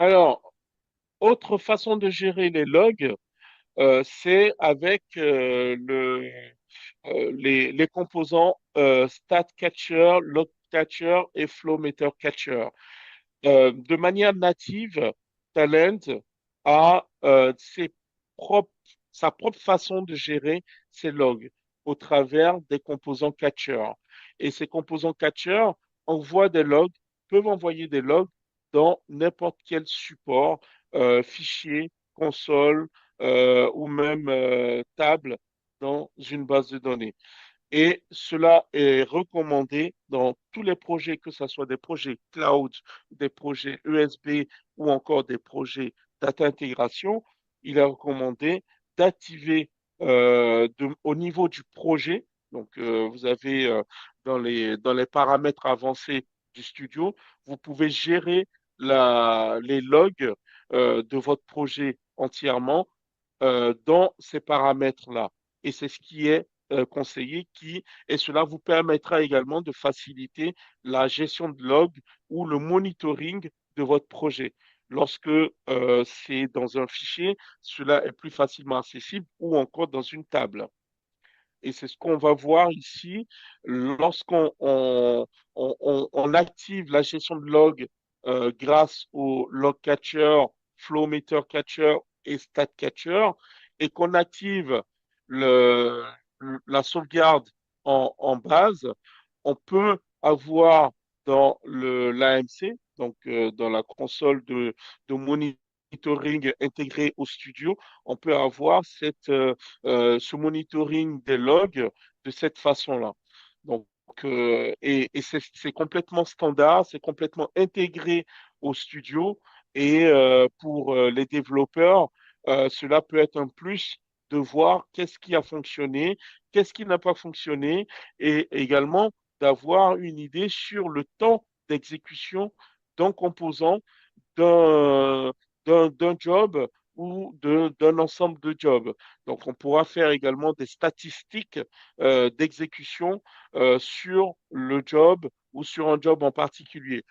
Alors, autre façon de gérer les logs, c'est avec les composants stat catcher, log catcher et flow meter catcher. De manière native, Talend a propres, sa propre façon de gérer ses logs au travers des composants catcher. Et ces composants catcher envoient des logs, peuvent envoyer des logs dans n'importe quel support, fichier, console ou même table dans une base de données. Et cela est recommandé dans tous les projets, que ce soit des projets cloud, des projets USB ou encore des projets data intégration. Il est recommandé d'activer au niveau du projet. Donc, vous avez dans les paramètres avancés du studio, vous pouvez gérer les logs de votre projet entièrement dans ces paramètres-là. Et c'est ce qui est conseillé, et cela vous permettra également de faciliter la gestion de log ou le monitoring de votre projet. Lorsque c'est dans un fichier, cela est plus facilement accessible ou encore dans une table. Et c'est ce qu'on va voir ici lorsqu'on on active la gestion de log grâce au log catcher, flow meter catcher et stat catcher et qu'on active le, la sauvegarde en base, on peut avoir dans l'AMC, donc dans la console de monitoring intégrée au studio, on peut avoir ce monitoring des logs de cette façon-là. Donc, et c'est complètement standard, c'est complètement intégré au studio. Et pour les développeurs, cela peut être un plus de voir qu'est-ce qui a fonctionné, qu'est-ce qui n'a pas fonctionné, et également d'avoir une idée sur le temps d'exécution d'un composant, d'un d'un job ou d'un ensemble de jobs. Donc, on pourra faire également des statistiques d'exécution sur le job ou sur un job en particulier.